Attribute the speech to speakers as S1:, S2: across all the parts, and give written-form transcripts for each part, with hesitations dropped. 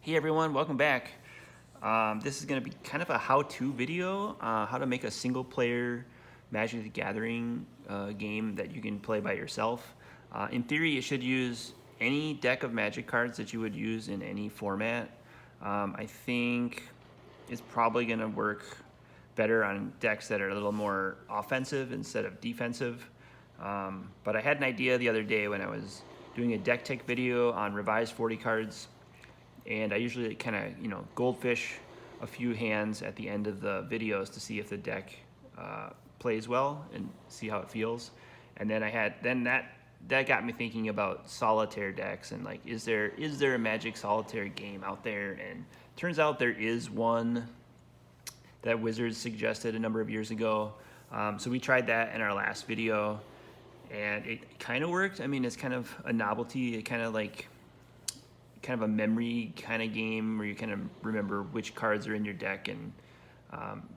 S1: Hey everyone, welcome back. This is going to be kind of a how-to video, how to make a single-player Magic the Gathering game that you can play by yourself. In theory, it should use any deck of Magic cards that you would use in any format. I think it's probably going to work better on decks that are a little more offensive instead of defensive. But I had an idea the other day when I was doing a deck tech video on revised 40 cards. And I usually kind of, goldfish a few hands at the end of the videos to see if the deck plays well and see how it feels. And then that got me thinking about solitaire decks and like, is there a Magic solitaire game out there? And turns out there is one that Wizards suggested a number of years ago. So we tried that in our last video, and it kind of worked. I mean, it's kind of a novelty. It kind of a memory kind of game where you kind of remember which cards are in your deck, and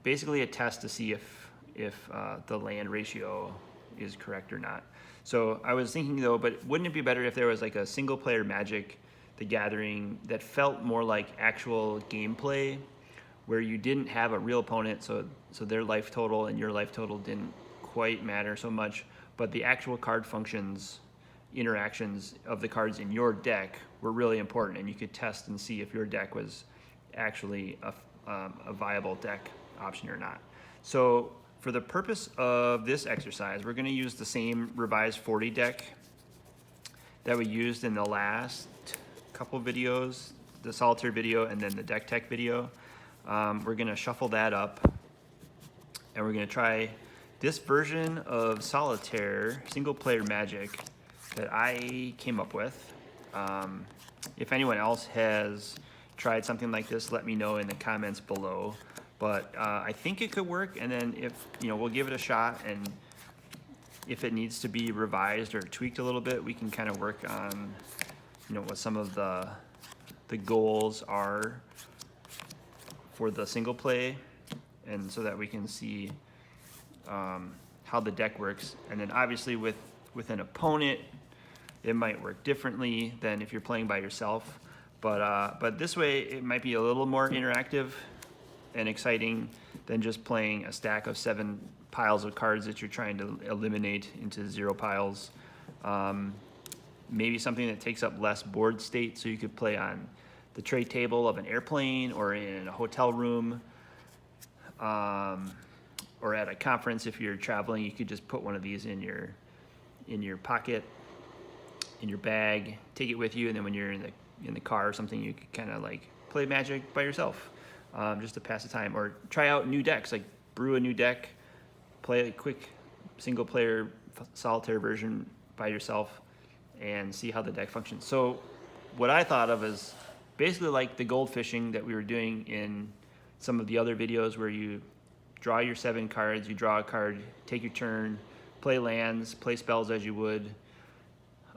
S1: basically a test to see if the land ratio is correct or not. So I was thinking though, but wouldn't it be better if there was like a single player Magic the Gathering that felt more like actual gameplay, where you didn't have a real opponent, so their life total and your life total didn't quite matter so much, but the actual card functions, interactions of the cards in your deck were really important, and you could test and see if your deck was actually a viable deck option or not. So for the purpose of this exercise, we're going to use the same revised 40 deck that we used in the last couple videos, the solitaire video and then the deck tech video. We're going to shuffle that up, and we're going to try this version of solitaire single player Magic that I came up with. If anyone else has tried something like this, let me know in the comments below. But I think it could work, and then if we'll give it a shot, and if it needs to be revised or tweaked a little bit, we can kind of work on what some of the goals are for the single play, and so that we can see how the deck works. And then obviously with an opponent, it might work differently than if you're playing by yourself, but this way it might be a little more interactive and exciting than just playing a stack of 7 piles of cards that you're trying to eliminate into 0 piles. Maybe something that takes up less board state, so you could play on the tray table of an airplane or in a hotel room, or at a conference. If you're traveling, you could just put one of these in your pocket, in your bag, take it with you, and then when you're in the car or something, you could kind of like play Magic by yourself, just to pass the time, or try out new decks, like brew a new deck, play a quick single player solitaire version by yourself, and see how the deck functions. So what I thought of is basically like the gold fishing that we were doing in some of the other videos, where you draw your 7 cards, you draw a card, take your turn, play lands, play spells as you would,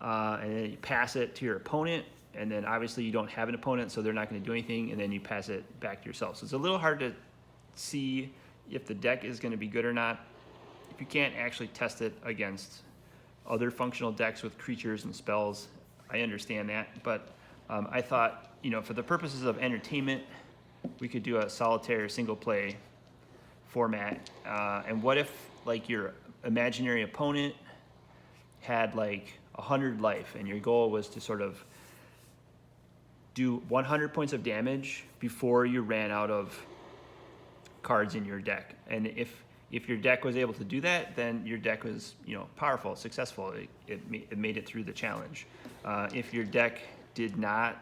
S1: and then you pass it to your opponent, and then obviously you don't have an opponent, so they're not going to do anything, and then you pass it back to yourself. So it's a little hard to see if the deck is going to be good or not if you can't actually test it against other functional decks with creatures and spells. I understand that, but I thought, for the purposes of entertainment, we could do a solitaire single play format. And what if like your imaginary opponent had like 100 life, and your goal was to sort of do 100 points of damage before you ran out of cards in your deck. And if your deck was able to do that, then your deck was powerful, successful. It made it through the challenge. If your deck did not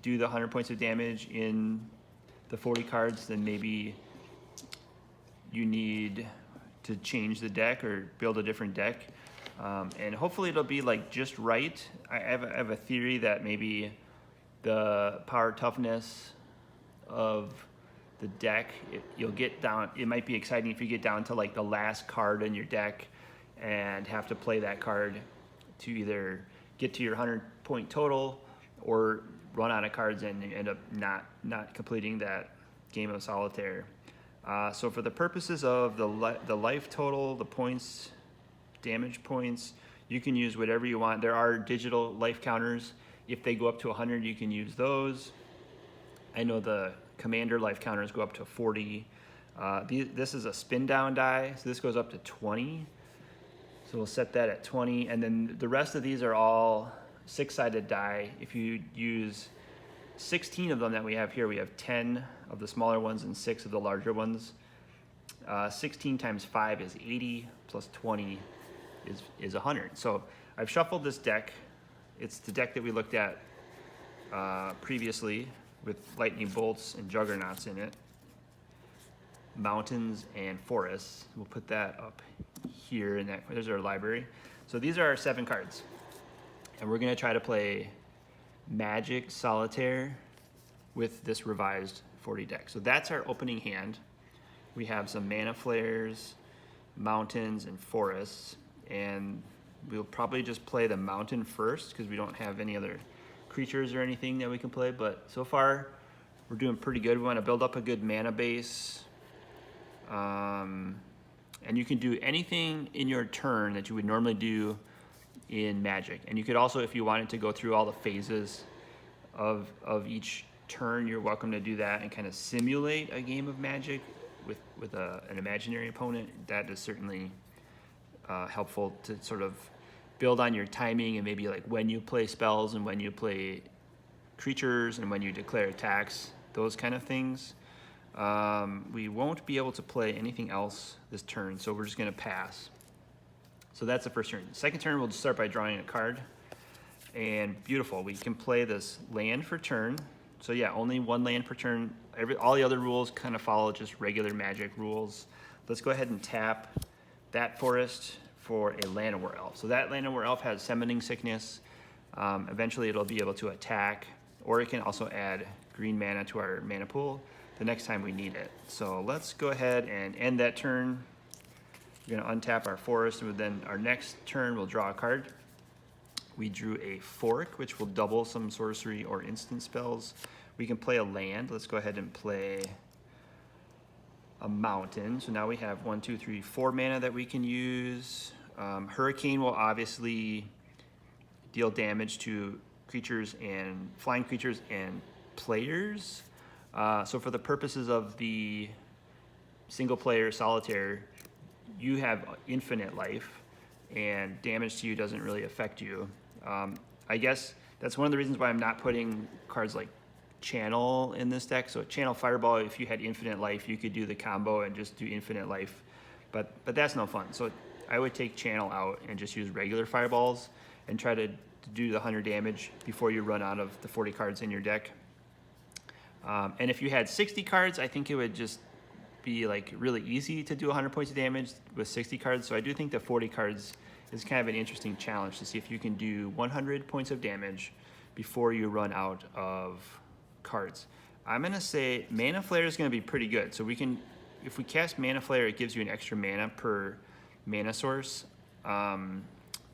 S1: do the 100 points of damage in the 40 cards, then maybe you need to change the deck or build a different deck. And hopefully it'll be like just right. I have a theory that maybe the power toughness of the deck, you'll get down, it might be exciting if you get down to like the last card in your deck and have to play that card to either get to your 100-point total or run out of cards and end up not completing that game of solitaire. So for the purposes of the life total, the points, damage points, you can use whatever you want. There are digital life counters If they go up to 100, you can use those. I know the commander life counters go up to 40. This is a spin down die, so this goes up to 20. So we'll set that at 20, and then the rest of these are all 6-sided die. If you use 16 of them that we have here, we have 10 of the smaller ones and 6 of the larger ones. 16 times 5 is 80, plus 20 is 100. So I've shuffled this deck. It's the deck that we looked at previously with lightning bolts and juggernauts in it. Mountains and forests. We'll put that up here in that. There's our library. So these are our 7 cards. And we're gonna try to play Magic Solitaire with this revised 40 deck. So that's our opening hand. We have some mana flares, mountains, and forests. And we'll probably just play the mountain first because we don't have any other creatures or anything that we can play. But so far, we're doing pretty good. We want to build up a good mana base. And you can do anything in your turn that you would normally do in Magic. And you could also, if you wanted to go through all the phases of each turn, you're welcome to do that and kind of simulate a game of Magic with an imaginary opponent. That is certainly helpful to sort of build on your timing and maybe like when you play spells and when you play creatures and when you declare attacks, those kind of things. We won't be able to play anything else this turn, so we're just going to pass. So that's the first turn. Second turn, we'll just start by drawing a card. And beautiful, we can play this land for turn. So yeah, only 1 land per turn. All the other rules kind of follow just regular Magic rules. Let's go ahead and tap that forest for a Llanowar Elf. So that Llanowar Elf has Summoning Sickness. Eventually it'll be able to attack, or it can also add green mana to our mana pool the next time we need it. So let's go ahead and end that turn. We're gonna untap our forest, and then our next turn we'll draw a card. We drew a Fork, which will double some sorcery or instant spells. We can play a land. Let's go ahead and play a mountain. So now we have 1, 2, 3, 4 mana that we can use. Hurricane will obviously deal damage to creatures and flying creatures and players. So for the purposes of the single player solitaire, you have infinite life and damage to you doesn't really affect you. I guess that's one of the reasons why I'm not putting cards like Channel in this deck. So Channel Fireball, if you had infinite life, you could do the combo and just do infinite life, but that's no fun. So I would take Channel out and just use regular Fireballs and try to do the 100 damage before you run out of the 40 cards in your deck. And if you had 60 cards, I think it would just be like really easy to do 100 points of damage with 60 cards. So I do think the 40 cards is kind of an interesting challenge to see if you can do 100 points of damage before you run out of cards. I'm gonna say Mana Flare is gonna be pretty good. So we can, if we cast Mana Flare, it gives you an extra mana per mana source,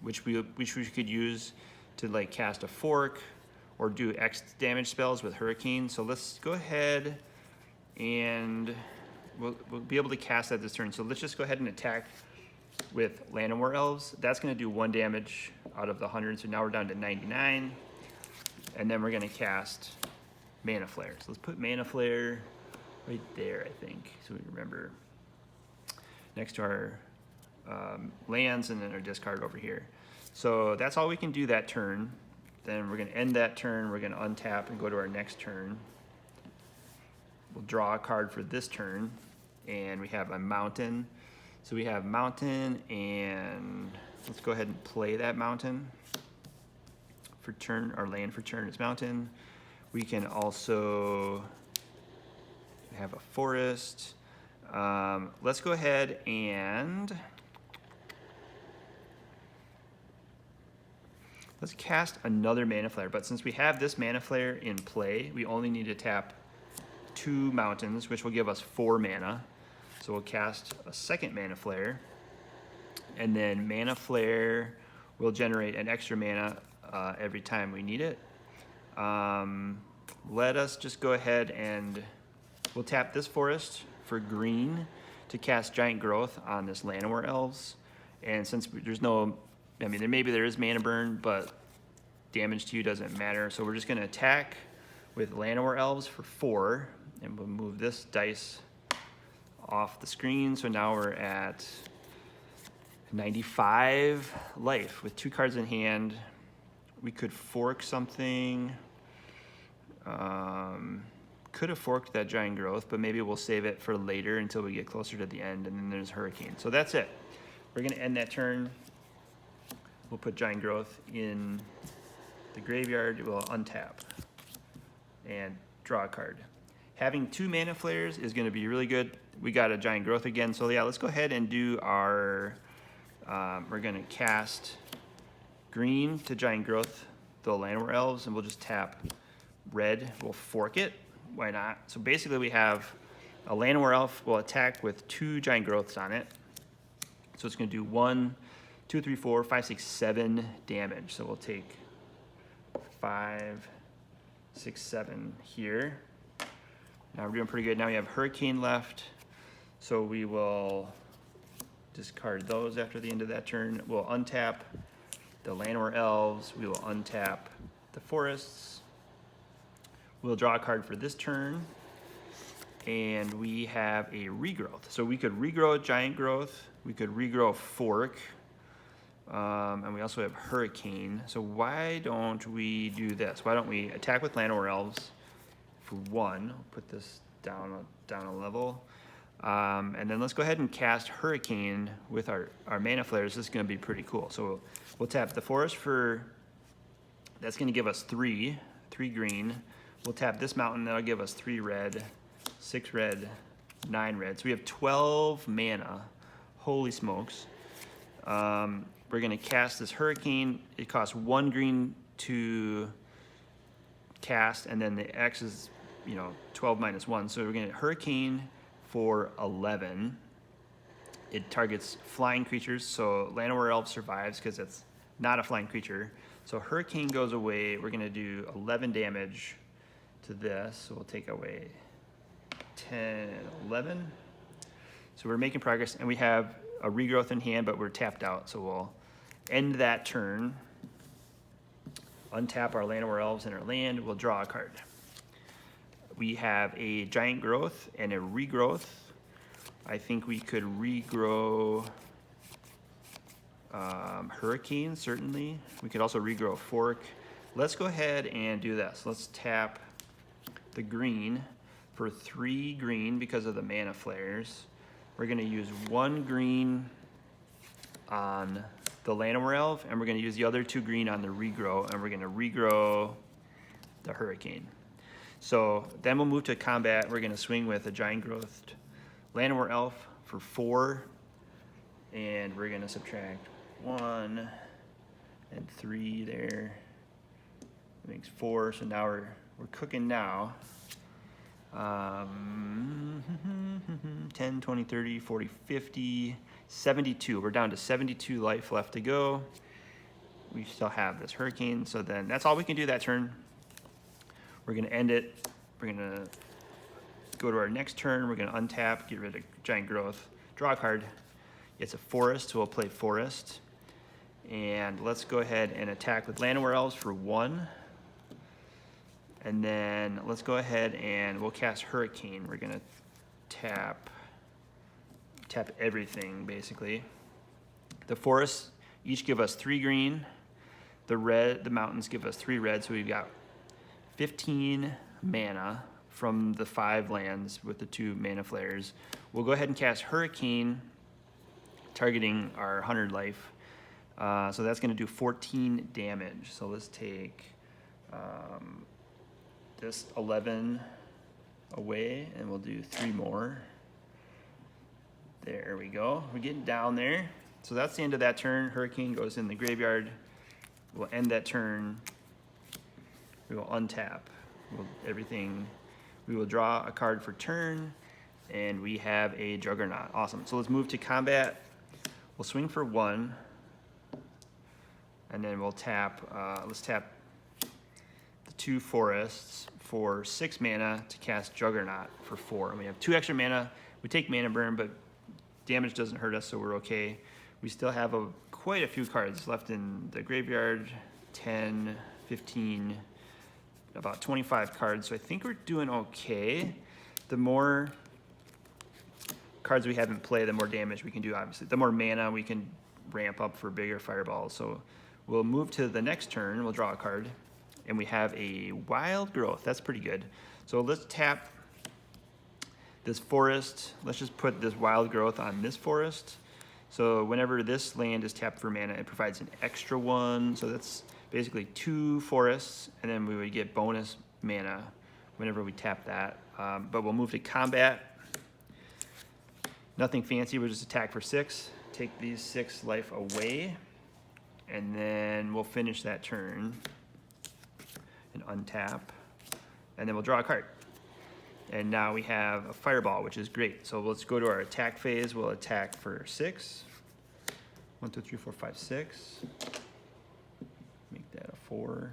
S1: which we could use to like cast a Fork or do X damage spells with Hurricane. So let's go ahead and we'll be able to cast that this turn. So let's just go ahead and attack with Llanowar Elves. That's gonna do 1 damage out of the 100, so now we're down to 99. And then we're gonna cast Mana Flare. So let's put Mana Flare right there, I think, so we remember. Next to our lands and then our discard over here. So that's all we can do that turn. Then we're gonna end that turn, we're gonna untap and go to our next turn. We'll draw a card for this turn, and we have a mountain. So we have mountain, and let's go ahead and play that mountain. For turn, our land for turn is mountain. We can also have a forest. Let's go ahead and let's cast another Mana Flare, but since we have this Mana Flare in play, we only need to tap 2 mountains, which will give us 4 mana. So we'll cast a second Mana Flare, and then Mana Flare will generate an extra mana every time we need it. Let us just go ahead and we'll tap this forest for green to cast Giant Growth on this Llanowar Elves. And since there's no, I mean, maybe there is mana burn, but damage to you doesn't matter. So we're just gonna attack with Llanowar Elves for 4, and we'll move this dice off the screen. So now we're at 95 life with 2 cards in hand. We could fork something. Could have forked that Giant Growth, but maybe we'll save it for later until we get closer to the end, and then there's Hurricane. So that's it. We're gonna end that turn. We'll put Giant Growth in the graveyard. We'll untap and draw a card. Having 2 Mana Flayers is gonna be really good. We got a Giant Growth again, so yeah, let's go ahead and do our, we're gonna cast green to Giant Growth, the Llanowar Elves, and we'll just tap red. We'll fork it. Why not? So basically we have a Llanowar Elf will attack with 2 Giant Growths on it. So it's going to do 1, 2, 3, 4, 5, 6, 7 damage. So we'll take 5, 6, 7 here. Now we're doing pretty good. Now we have Hurricane left. So we will discard those after the end of that turn. We'll untap the Llanowar Elves. We will untap the forests. We'll draw a card for this turn, and we have a regrowth. So we could regrow a Giant Growth, we could regrow a Fork, and we also have Hurricane. So why don't we do this? Why don't we attack with Llanowar Elves for 1? I'll put this down a level. And then let's go ahead and cast Hurricane with our Mana Flayers. This is gonna be pretty cool. So we'll tap the forest for, that's gonna give us 3 green. We'll tap this mountain, that'll give us 3 red, 6 red, 9 red. So we have 12 mana. Holy smokes. We're gonna cast this Hurricane. It costs 1 green to cast, and then the X is, 12 minus 1. So we're gonna Hurricane for 11. It targets flying creatures, so Llanowar Elf survives because it's not a flying creature. So Hurricane goes away. We're gonna do 11 damage to this, so we'll take away 10, 11. So we're making progress, and we have a regrowth in hand, but we're tapped out, so we'll end that turn, untap our Llanowar Elves in our land, we'll draw a card. We have a Giant Growth and a regrowth. I think we could regrow Hurricane, certainly. We could also regrow a Fork. Let's go ahead and do this. Let's tap the green for 3 green because of the Mana Flayers. We're gonna use 1 green on the Llanowar Elf, and we're gonna use the other 2 green on the regrow, and we're gonna regrow the Hurricane. So then we'll move to combat. We're gonna swing with a Giant Growth Llanowar Elf for 4, and we're gonna subtract 1 and 3 there. That makes 4, so now we're cooking now. 10, 20, 30, 40, 50, 72. We're down to 72 life left to go. We still have this Hurricane, so then that's all we can do that turn. We're gonna end it. We're gonna go to our next turn. We're gonna untap, get rid of Giant Growth, draw a card. It's a forest, so we'll play Forest. And let's go ahead and attack with Llanowar Elves for 1. And then let's go ahead and we'll cast Hurricane. We're gonna tap everything basically. The forests each give us 3 green. The mountains give us 3 red, so we've got 15 mana from the 5 lands with the 2 Mana Flayers. We'll go ahead and cast Hurricane, targeting our 100 life. So that's gonna do 14 damage. So let's take this 11 away, and we'll do 3 more. There we go. We're getting down there. So that's the end of that turn. Hurricane goes in the graveyard. We'll end that turn. We will untap we will draw a card for turn, and we have a Juggernaut. Awesome. So let's move to combat. We'll swing for 1, and then we'll tap, let's tap the 2 forests for 6 mana to cast Juggernaut for 4. And we have 2 extra mana. We take mana burn, but damage doesn't hurt us, so we're okay. We still have quite a few cards left in the graveyard. 10, 15, about 25 cards. So I think we're doing okay. The more cards we have in play, the more damage we can do, obviously. The more mana we can ramp up for bigger fireballs. So we'll move to the next turn. We'll draw a card. And we have a Wild Growth. That's pretty good. So let's tap this forest. Let's just put this Wild Growth on this forest. So whenever this land is tapped for mana, it provides an extra one. So that's basically 2 forests, and then we would get bonus mana whenever we tap that. But we'll move to combat. Nothing fancy, we'll just attack for 6. Take these 6 life away, and then we'll finish that turn and untap, and then we'll draw a card. And now we have a fireball, which is great. So let's go to our attack phase. We'll attack for 6. 1, 2, 3, 4, 5, 6. Make that a 4.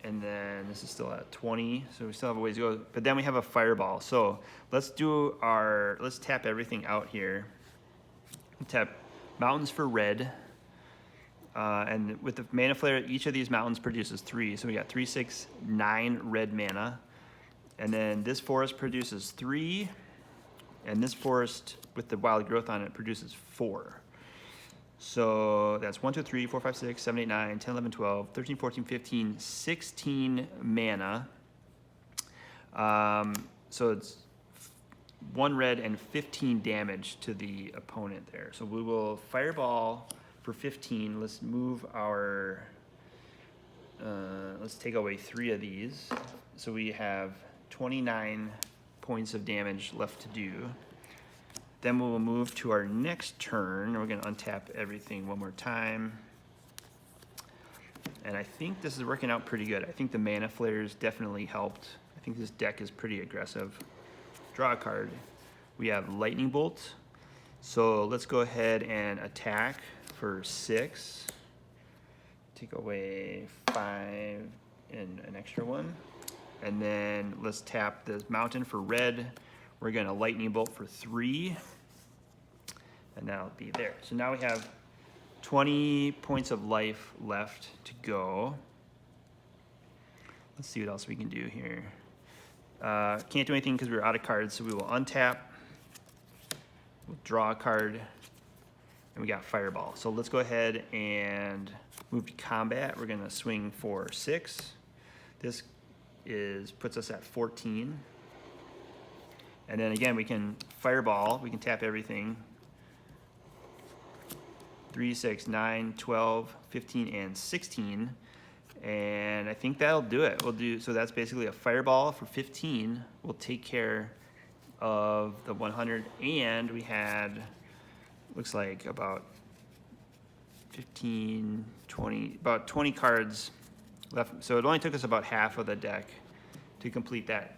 S1: And then this is still at 20, so we still have a ways to go. But then we have a fireball. So let's tap everything out here. We'll tap mountains for red. And with the mana flare, each of these mountains produces 3. So we got 3, 6, 9 red mana. And then this forest produces 3. And this forest with the Wild Growth on it produces 4. So that's 1, 2, 3, 4, 5, 6, 7, 8, 9, 10, 11, 12, 13, 14, 15, 16 mana. So it's 1 red and 15 damage to the opponent there. So we will fireball for 15. Let's move our, let's take away 3 of these. So we have 29 points of damage left to do. Then we will move to our next turn. We're going to untap everything one more time. And I think this is working out pretty good. I think the mana flares definitely helped. I think this deck is pretty aggressive. Draw a card. We have Lightning Bolt. So let's go ahead and attack for 6. Take away 5 and an extra one. And then let's tap this mountain for red. We're going to Lightning Bolt for 3. And that'll be there. So now we have 20 points of life left to go. Let's see what else we can do here. Can't do anything because we're out of cards, so we will untap. We'll draw a card. And we got Fireball. So let's go ahead and move to combat. We're going to swing for 6. This puts us at 14. And then again, we can Fireball. We can tap everything. 3, 6, 9, 12, 15, and 16. And I think that'll do it. So that's basically a Fireball for 15. We'll take care of the 100. And we had, looks like about 15, 20, about 20 cards left. So it only took us about half of the deck to complete that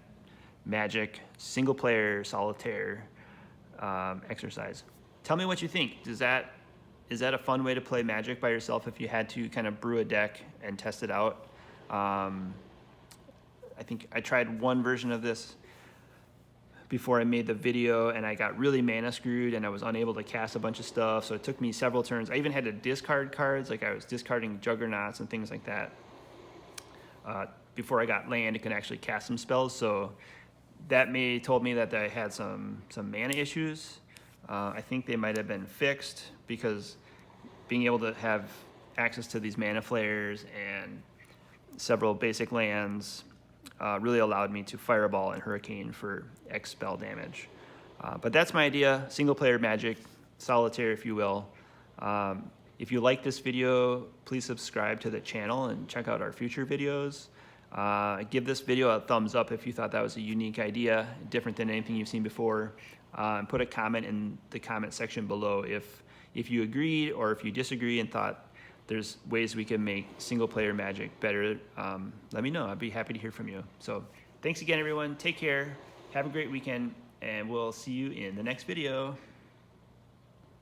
S1: Magic single player solitaire exercise. Tell me what you think. Is that a fun way to play Magic by yourself if you had to kind of brew a deck and test it out? I think I tried one version of this before I made the video, and I got really mana screwed, and I was unable to cast a bunch of stuff, so it took me several turns. I even had to discard cards, like I was discarding Juggernauts and things like that. Before I got land, it could actually cast some spells, so that told me that I had some mana issues. I think they might have been fixed because being able to have access to these mana flares and several basic lands really allowed me to Fireball and Hurricane for X spell damage. But that's my idea, single player Magic, solitaire if you will. If you like this video, please subscribe to the channel and check out our future videos. Give this video a thumbs up if you thought that was a unique idea, different than anything you've seen before. Put a comment in the comment section below if you agreed or if you disagree and thought there's ways we can make single player Magic better. Let me know. I'd be happy to hear from you. So thanks again, everyone. Take care. Have a great weekend, and we'll see you in the next video.